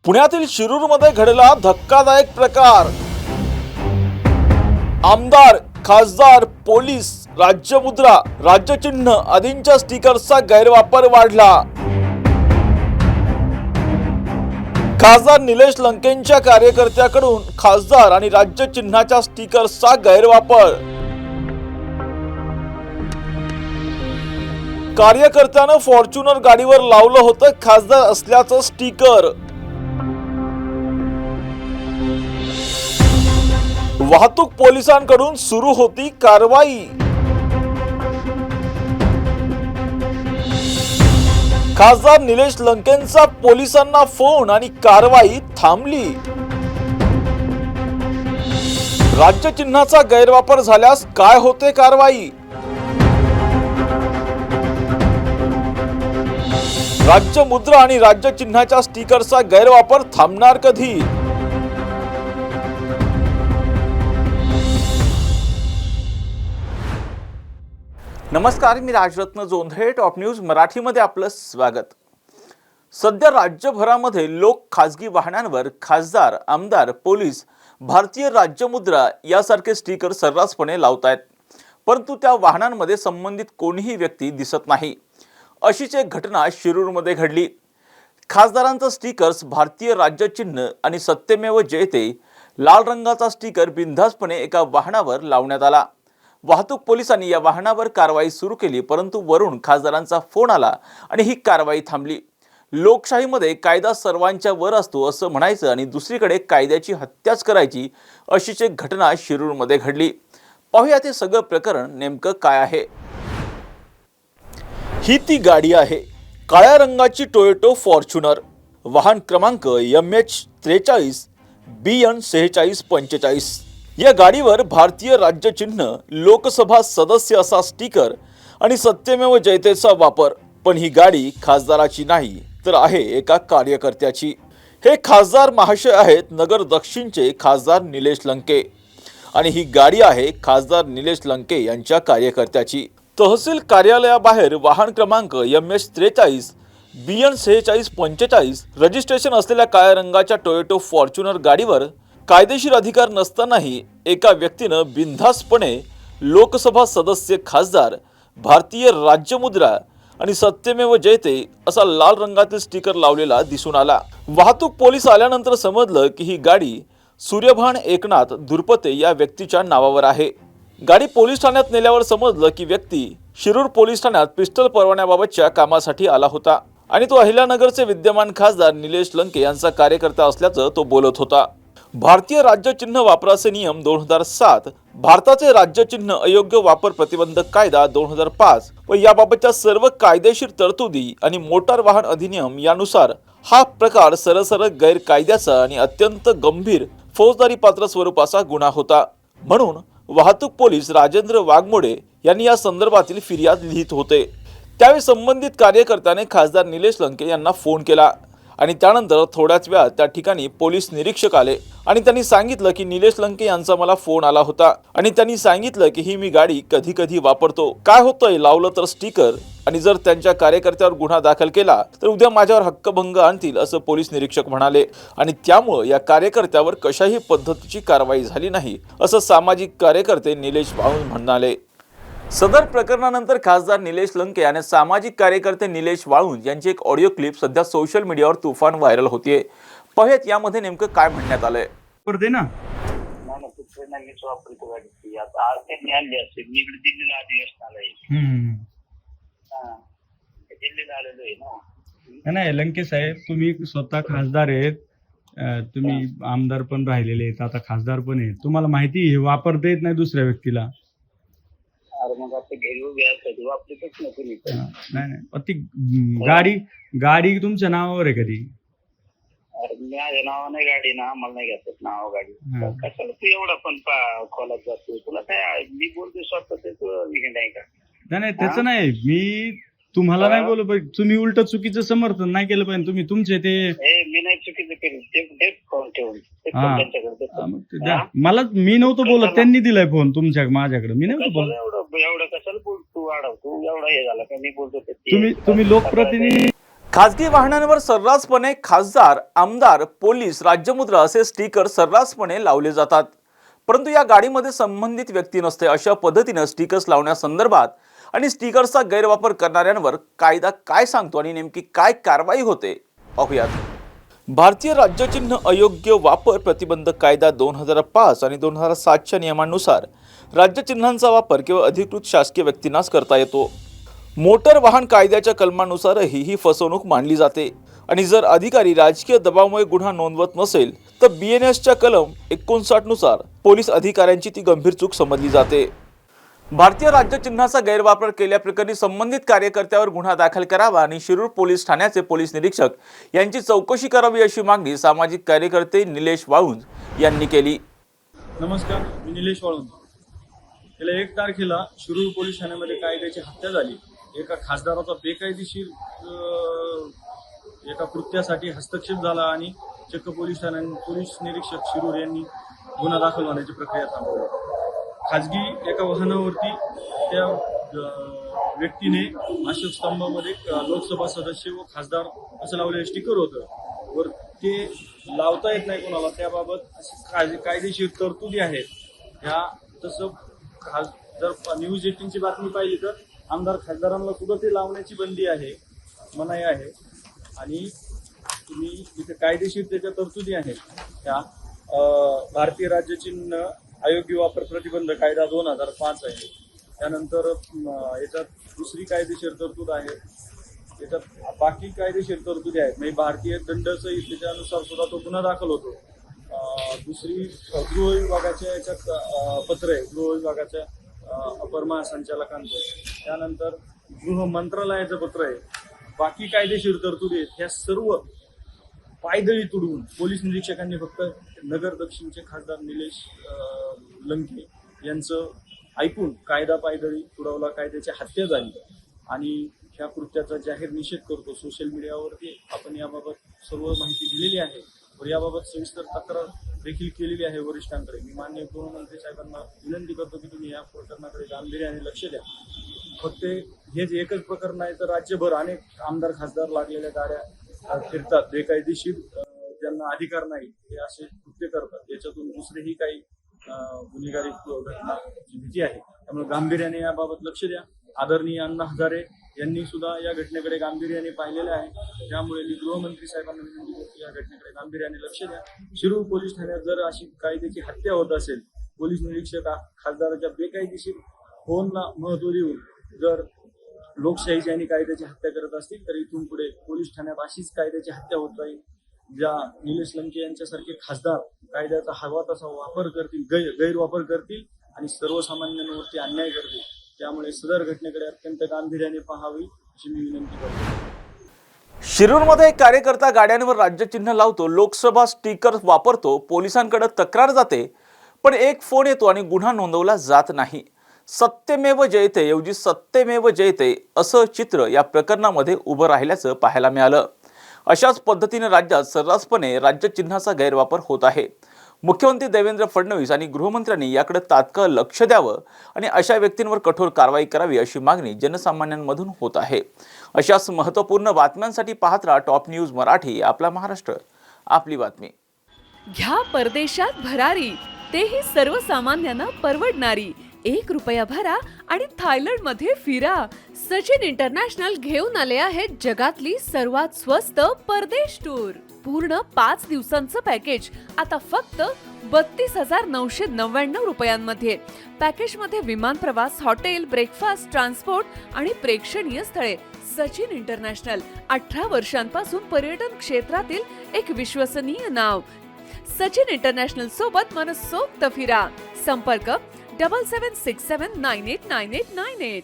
पुण्यातील शिरूरमध्ये घडला धक्कादायक प्रकार। आमदार, खासदार, पोलीस, राज्यमुद्रा, राज्यचिन्ह आदींच्या स्टिकर्सचा गैरवापर वाढला। खासदार निलेश लंकेंच्या कार्यकर्त्याकडून खासदार आणि राज्यचिन्हाच्या स्टिकर्सचा गैरवापर। कार्यकर्त्यानं फॉर्च्युनर गाडीवर लावलं होतं खासदार असल्याचं स्टिकर। वाहतूक पोलिसांकडून सुरू होती कारवाई। खासदार निलेश लंकेंचा पोलिसांना फोन आणि कारवाई थांबली। राज्यचिन्हाचा गैरवापर झाल्यास काय होते कारवाई? राज्यमुद्रा आणि राज्यचिन्हाच्या स्टिकरचा गैरवापर थांबणार कधी? नमस्कार, मी राजरत्न जोंधळे, टॉप न्यूज मराठीमध्ये आपलं स्वागत। सध्या राज्यभरामध्ये लोक खासगी वाहनांवर खासदार, आमदार, पोलीस, भारतीय राज्यमुद्रा यासारखे स्टिकर सर्रासपणे लावतायत, परंतु त्या वाहनांमध्ये संबंधित कोणीही व्यक्ती दिसत नाही। अशीच एक घटना शिरूरमध्ये घडली। खासदारांचा स्टिकर्स भारतीय राज्यचिन्ह आणि सत्यमेव जयते लाल रंगाचा स्टिकर बिनधास्तपणे एका वाहनावर लावण्यात आला। वाहतूक पोलिसांनी या वाहनावर कारवाई सुरू केली, परंतु वरून खासदारांचा फोन आला आणि ही कारवाई थांबली। लोकशाहीमध्ये कायदा सर्वांच्या वर असतो असं म्हणायचं आणि दुसरीकडे कायद्याची हत्याच करायची, अशीच एक घटना शिरूरमध्ये घडली। पाहूया ते सगळं प्रकरण नेमकं काय आहे। ही ती गाडी आहे, काळ्या रंगाची टोयोटो फॉर्च्युनर, वाहन क्रमांक MH43 BN 4645। या गाडीवर भारतीय राज्यचिन्ह, लोकसभा सदस्य असा स्टिकर आणि सत्यमेव जयतेचा वापर। पण ही गाडी खासदाराची नाही, तर आहे एका कार्यकर्त्याची। हे खासदार महाशय आहेत नगर दक्षिणचे खासदार निलेश लंके, आणि ही गाडी आहे खासदार निलेश लंके यांच्या कार्यकर्त्याची। तहसील कार्यालयाबाहेर वाहन क्रमांक MH43 BN 4645 रजिस्ट्रेशन असलेल्या काळ्या रंगाच्या टोयोटो फॉर्च्युनर गाडीवर कायदेशीर अधिकार नसतानाही एका व्यक्तीनं बिनधास्तपणे लोकसभा सदस्य, खासदार, भारतीय राज्यमुद्रा आणि सत्यमेव जयते असा लाल रंगातील स्टिकर लावलेला दिसून आला। वाहतूक पोलीस आल्यानंतर समजलं की ही गाडी सूर्यभान एकनाथ दुर्पते या व्यक्तीच्या नावावर आहे। गाडी पोलीस ठाण्यात नेल्यावर समजलं की व्यक्ती शिरूर पोलीस ठाण्यात पिस्टल परवान्याबाबतच्या कामासाठी आला होता आणि तो अहिल्यानगरचे विद्यमान खासदार निलेश लंके यांचा कार्यकर्ता असल्याचं तो बोलत होता। भारतीय राज्यचिन्ह वापराचे नियम 2007, भारताचे राज्यचिन्ह अयोग्य वापर प्रतिबंधक कायदा 2005 व याबाबतच्या सर्व कायदेशीर तरतुदी आणि मोटार वाहन अधिनियम यानुसार हा प्रकार सरसर गैरकायद्याचा आणि अत्यंत गंभीर फौजदारी पात्र स्वरूपाचा गुन्हा होता। म्हणून वाहतूक पोलीस राजेंद्र वाघमोडे यांनी या संदर्भातील फिर्याद लिहित होते। त्यावेळी संबंधित कार्यकर्त्याने खासदार निलेश लंके यांना फोन केला आणि त्यानंतर थोड्याच वेळात त्या ठिकाणी पोलीस निरीक्षक आले आणि त्यांनी सांगितलं की निलेश लंके यांचा मला फोन आला होता आणि त्यांनी सांगितलं की ही मी गाडी कधी कधी वापरतो, काय होतंय लावलं तर स्टिकर, आणि जर त्यांच्या कार्यकर्त्यावर गुन्हा दाखल केला तर उद्या माझ्यावर हक्कभंग आणतील असं पोलीस निरीक्षक म्हणाले। आणि त्यामुळे या कार्यकर्त्यावर कशाही पद्धतीची कारवाई झाली नाही असं सामाजिक कार्यकर्ते निलेश वाळुंज म्हणाले। सदर प्रकरणानंतर खासदार निलेश लंके आणि सामाजिक कार्यकर्ते निलेश वाळुंज यांची एक ऑडिओ क्लिप सध्या सोशल मीडियावर तुफान व्हायरल होतीये। पाहूयात यामध्ये नेमकं काय म्हणण्यात आलंय। करते ना नाही लंके साहेब, तुम्ही स्वतः खासदार आहेत, तुम्ही आमदार पण राहिलेले आहेत, आता खासदार पण आहेत, तुम्हाला माहिती हे वापरता येत नाही दुसऱ्या व्यक्तीला। नाही पण ती गाडी तुमच्या नावावर आहे कधी? माझ्या नाव नाही गाडी ना, मला नाही घेतात नाव गाडी। कशाला तू एवढा पण खोलात जातो? तुला काय मी बोलतो स्वतः ते तू नाही का? नाही त्याचं नाही, मी तुम्हाला नाही बोलू पाहिजे, तुम्ही उलट चुकीचं समर्थन नाही केलं पाहिजे। तुम्ही तुमचे ते मी नाही चुकीचं केलं, ते फोन ठेवून मला मी नव्हतं बोलत, त्यांनी दिलाय फोन तुमच्या माझ्याकडे, मी नव्हतं बोलत। एवढं कशाला बोल तू वाढव, तू एवढा हे झाला का? मी बोलतो तुम्ही लोकप्रतिनिधी खासगी वाहनांवर सर्रासपणे खासदार, आमदार, पोलीस, राज्यमुद्रा असे स्टिकर सर्रासपणे लावले जातात. परंतु या गाडीमध्ये संबंधित व्यक्ती नसते. अशा पद्धतीने स्टिकर्स लावण्यासंदर्भात आणि स्टिकर्सचा गैरवापर करणाऱ्यांवर कायदा काय सांगतो आणि नेमकी काय कारवाई होते पाहूयात. भारतीय राज्यचिन्ह अयोग्य वापर प्रतिबंधक कायदा 2005 आणि 2007च्या नियमांनुसार राज्यचिन्हांचा वापर केवळ अधिकृत शासकीय व्यक्तींनाच करता येतो. मोटर वाहन कायद्याच्या कलमानुसारही ही फसवणूक मानली जाते आणि जर अधिकारी राजकीय दबावामुळे गुन्हा नोंदवत नसेल तर BNSच्या कलम 59 नुसार पोलीस अधिकाऱ्यांची ती गंभीर चूक समजली जाते. भारतीय राज्यचिन्हाचा गैरवापर केल्याप्रकरणी संबंधित कार्यकर्त्यावर गुन्हा दाखल करावा आणि शिरूर पोलीस ठाण्याचे पोलीस निरीक्षक यांची चौकशी करावी अशी मागणी सामाजिक कार्यकर्ते निलेश वाळुंज यांनी केली. नमस्कार, मी निलेश वाळुंज. गेल्या 1 तारखेला शिरूर पोलीस ठाण्यामध्ये कायद्याची हत्या झाली. एका खासदाराचा बेकायदेशीर एका कृत्यासाठी हस्तक्षेप झाला आणि चक्क पोलीस निरीक्षक शिरूर यांनी गुन्हा दाखल होण्याची प्रक्रिया थांबवली. खाजगी एका वाहनावरती त्या व्यक्तीने अशोक स्तंभामध्ये लोकसभा सदस्य व खासदार असं लावलेलं स्टिकर होतं. वर ते लावता येत नाही कोणाला. त्याबाबत कायदेशीर तरतुदी आहेत. ह्या तसं जर न्यूज 18ची बातमी पाहिली तर आमदार खासदारांना सुद्धा ते लावण्याची बंदी आहे, मनाई आहे. आणि तुम्ही इथे कायदेशीर त्याच्या तरतुदी आहेत. त्या भारतीय राज्यचिन्ह अयोग्य वापर प्रतिबंध कायदा 2005 आहे. त्यानंतर याच्यात दुसरी कायदेशीर तरतूद आहे. याच्यात बाकी कायदेशीर तरतुदी आहेत. म्हणजे भारतीय दंड संहितेनुसार सुद्धा तो गुन्हा दाखल होतो. दुसरी गृह विभागाच्या याच्यात पत्र आहे, गृह विभागाच्या अपर महासंचालकांचं. त्यानंतर गृह मंत्रालयाचं पत्र आहे. बाकी कायदेशीर तरतुदी आहेत. ह्या सर्व पायदळी तुडवून पोलीस निरीक्षकांनी फक्त नगर दक्षिणचे खासदार निलेश लंके यांचं ऐकून कायदा पायदळी तुडवला, कायद्याची हत्या झाली. आणि ह्या कृत्याचा जाहीर निषेध करतो. सोशल मीडियावरती आपण याबाबत सर्व माहिती दिलेली आहे व याबाबत सविस्तर तक्रार देखील केलेली आहे वरिष्ठांकडे. मी माननीय गृहमंत्री साहेबांना विनंती करतो की तुम्ही या प्रकरणाकडे गांभीर्याने लक्ष द्या. फक्त हेच एकच प्रकरण आहे तर राज्यभर अनेक आमदार खासदार लागलेल्या गाड्या फिरतात बेकायदेशीर, ज्यांना अधिकार नाही हे असे कृत्य करतात. याच्यातून दुसरेही काही गुन्हेगारी घटनाची भीती आहे. त्यामुळे गांभीर्याने याबाबत लक्ष द्या. आदरणीय अण्णा हजारे यांनी सुद्धा या घटनेकडे गांभीर्याने पाहिलेले आहे. त्यामुळे मी गृहमंत्री साहेबांना विनंती करतो या घटनेकडे गांभीर्याने लक्ष द्या. शिरूर पोलीस ठाण्यात जर अशी कायद्याची हत्या होत असेल, पोलीस निरीक्षक खासदाराच्या बेकायदेशीर होऊन महत्व देऊन जर लोकशाहीची आणि कायद्याची हत्या करत असतील तर इथून पुढे पोलीस ठाण्यात अशीच कायद्याची हत्या होत राहील. ज्या निलेश लंके यांच्यासारखे खासदार कायद्याचा हवा तसा वापर करतील, गैरवापर करतील आणि सर्वसामान्यांवरती अन्याय करतील. त्यामुळे सदर घटनेकडे अत्यंत गांभीर्याने पाहावी अशी मी विनंती करतो. शिरूरमध्ये एक कार्यकर्ता गाड्यांवर राज्यचिन्ह लावतो, लोकसभा स्टिकर वापरतो, पोलिसांकडे तक्रार जाते, पण एक फोन येतो आणि गुन्हा नोंदवला जात नाही. सत्यमेव जयते ऐवजी सत्यमेव जयते असं चित्र या प्रकरणामध्ये उभं राहिल्याचं पाहायला मिळालं. अशाच पद्धतीने राज्यात सर्रासपणे राज्यचिन्हाचा गैरवापर होत आहे. मुख्यमंत्री देवेंद्र फडणवीस आणि गृहमंत्र्यांनी याकडे तात्काळ लक्ष द्यावं आणि अशा व्यक्तींवर कठोर कारवाई करावी अशी मागणी जनसामान्यांमधून होत आहे. अशाच महत्त्वपूर्ण बातम्यांसाठी पाहत राहा टॉप न्यूज मराठी. आपला महाराष्ट्र, आपली बातमी. घ्या परदेशात भरारी, तेही सर्वसामान्यांना परवडणारी. 1 रुपया भरा आणि थायलंडमध्ये फिरा. सचिन इंटरनॅशनल घेऊन आले आहेत जगातली सर्वात स्वस्त परदेश टूर. पूर्ण 5 दिवसांचं पॅकेज आता फक्त 32,999 रुपयांमध्ये. पॅकेजमध्ये विमान प्रवास, हॉटेल, ब्रेकफास्ट, ट्रान्सपोर्ट आणि प्रेक्षणीय स्थळे. सचिन इंटरनॅशनल 18 वर्षांपासून पर्यटन क्षेत्रातील एक विश्वसनीय नाव. सचिन इंटरनॅशनल सोबत मनसोक्त फिरा. संपर्क 7767989898.